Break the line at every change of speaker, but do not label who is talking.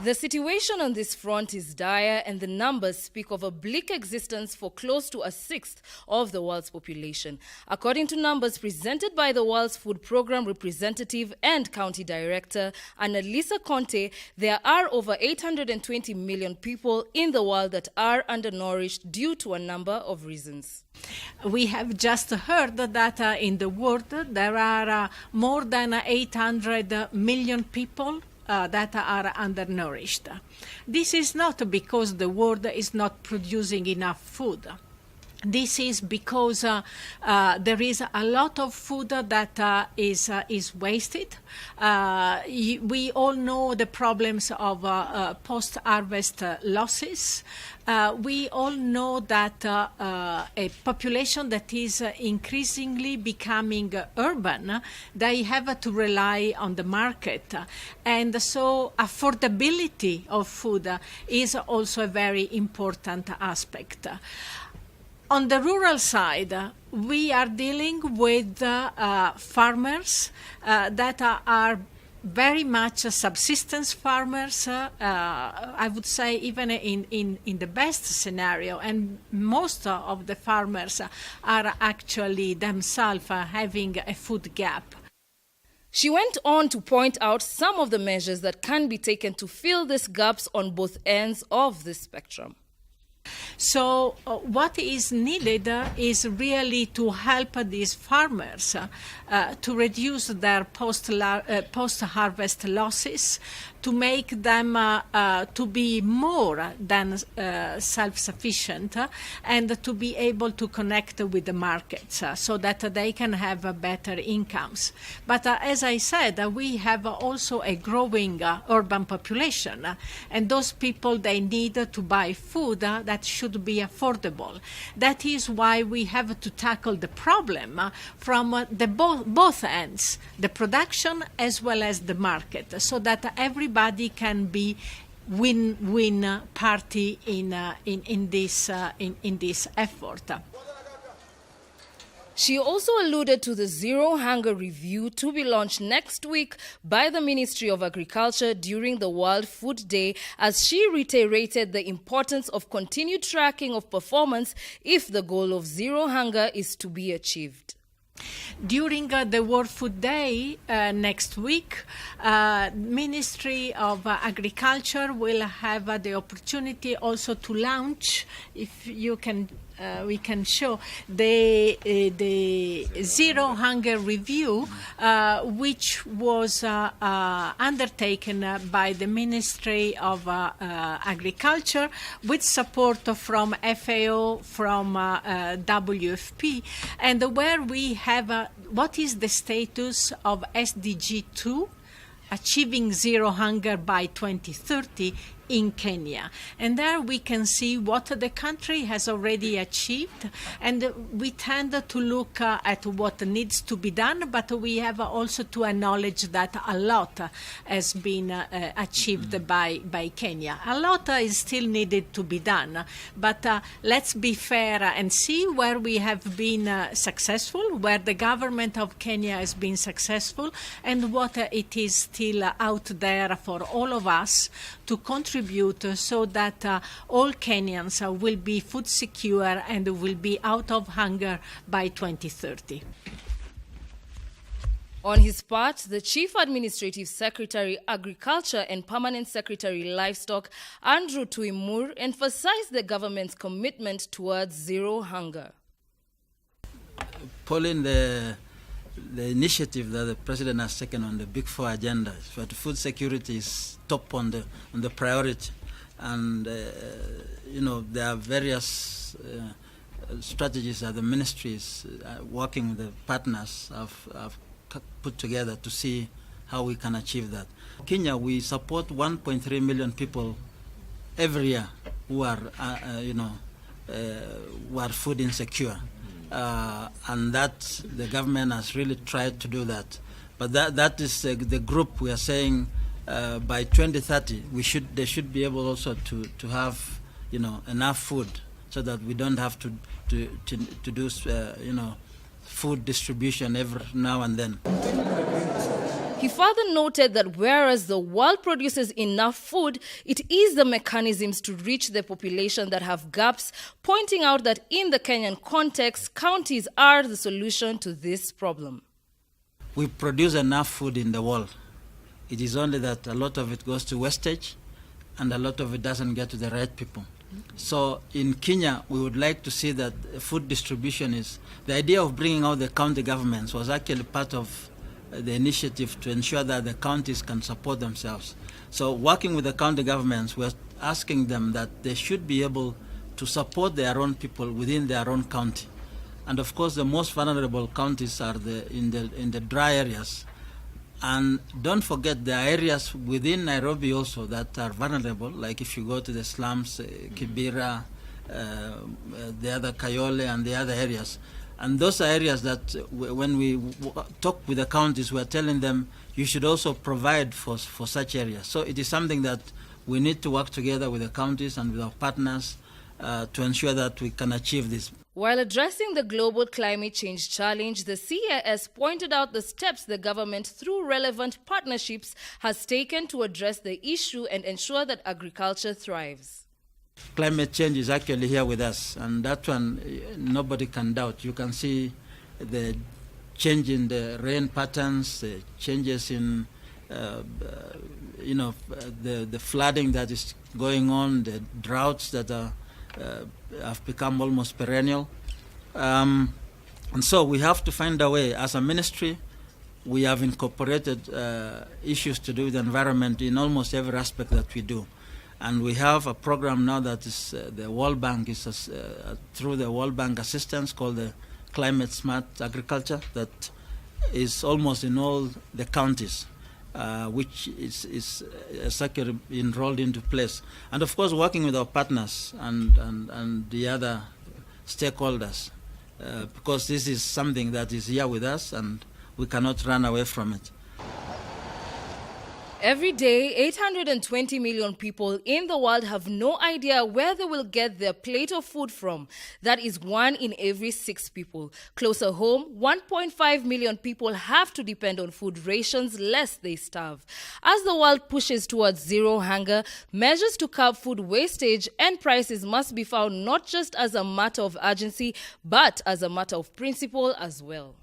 The situation on this front is dire, and the numbers speak of a bleak existence for close to a sixth of the world's population. According to numbers presented by the World Food Programme representative and county director, Annalisa Conte, there are over 820 million people in the world that are undernourished due to a number of reasons.
We have just heard that in the world there are more than 800 million people that are undernourished. This is not because the world is not producing enough food. This is because there is a lot of food that is wasted. We all know the problems of post-harvest losses. We all know that a population that is increasingly becoming urban, they have to rely on the market. And so affordability of food is also a very important aspect. On the rural side, we are dealing with farmers that are very much subsistence farmers, I would say even in the best scenario, and most of the farmers are actually themselves having a food gap.
She went on to point out some of the measures that can be taken to fill these gaps on both ends of the spectrum.
So what is needed is really to help these farmers to reduce their post-harvest losses, to make them to be more than self-sufficient, and to be able to connect with the markets so that they can have better incomes. But as I said, we have also a growing urban population, and those people, they need to buy food that should be affordable. That is why we have to tackle the problem from both ends, the production as well as the market, so that everybody can be win-win party in this effort.
She also alluded to the Zero Hunger Review to be launched next week by the Ministry of Agriculture during the World Food Day, as she reiterated the importance of continued tracking of performance if the goal of zero hunger is to be achieved.
During the World Food Day next week, Ministry of Agriculture will have the opportunity also to launch, if you can, we can show the Zero Hunger Review, which was undertaken by the Ministry of Agriculture with support from FAO, from WFP, and where we have what is the status of SDG 2, achieving zero hunger by 2030 in Kenya. And there we can see what the country has already achieved, and we tend to look at what needs to be done, but we have also to acknowledge that a lot has been achieved by Kenya. A lot is still needed to be done, but let's be fair and see where we have been successful, where the government of Kenya has been successful, and what it is still out there for all of us to contribute so that all Kenyans will be food secure and will be out of hunger by 2030.
On his part, the Chief Administrative Secretary, Agriculture and Permanent Secretary, Livestock, Andrew Tuimur, emphasized the government's commitment towards zero hunger.
Pauline, the initiative that the President has taken on the Big Four agenda, but food security is top on the priority. And, you know, there are various strategies that the ministries working with the partners have put together to see how we can achieve that. Kenya, we support 1.3 million people every year who are, who are food insecure. And that the government has really tried to do that. But that is the group we are saying by 2030 they should be able also to have enough food, so that we don't have to do food distribution every now and then.
He further noted that whereas the world produces enough food, it is the mechanisms to reach the population that have gaps, pointing out that in the Kenyan context, counties are the solution to this problem.
We produce enough food in the world. It is only that a lot of it goes to wastage and a lot of it doesn't get to the right people. So in Kenya, we would like to see that food distribution is, the idea of bringing out the county governments was actually part of the initiative to ensure that the counties can support themselves. So working with the county governments, we're asking them that they should be able to support their own people within their own county. And of course, the most vulnerable counties are in the dry areas. And don't forget, there are areas within Nairobi also that are vulnerable, like if you go to the slums, Kibera, the other Kayole and the other areas. And those are areas that when we talk with the counties, we're telling them you should also provide for such areas. So it is something that we need to work together with the counties and with our partners to ensure that we can achieve this.
While addressing the global climate change challenge, the CAS pointed out the steps the government, through relevant partnerships, has taken to address the issue and ensure that agriculture thrives.
Climate change is actually here with us, and that one nobody can doubt. You can see the change in the rain patterns, the changes in the flooding that is going on, the droughts that have become almost perennial. And so we have to find a way. As a ministry, we have incorporated issues to do with the environment in almost every aspect that we do. And we have a program now that is the World Bank is through the World Bank assistance called the Climate Smart Agriculture that is almost in all the counties, which is securely enrolled into place. And of course, working with our partners and the other stakeholders, because this is something that is here with us and we cannot run away from it.
Every day, 820 million people in the world have no idea where they will get their plate of food from. That is 1 in every 6 people. Closer home, 1.5 million people have to depend on food rations lest they starve. As the world pushes towards zero hunger, measures to curb food wastage and prices must be found not just as a matter of urgency, but as a matter of principle as well.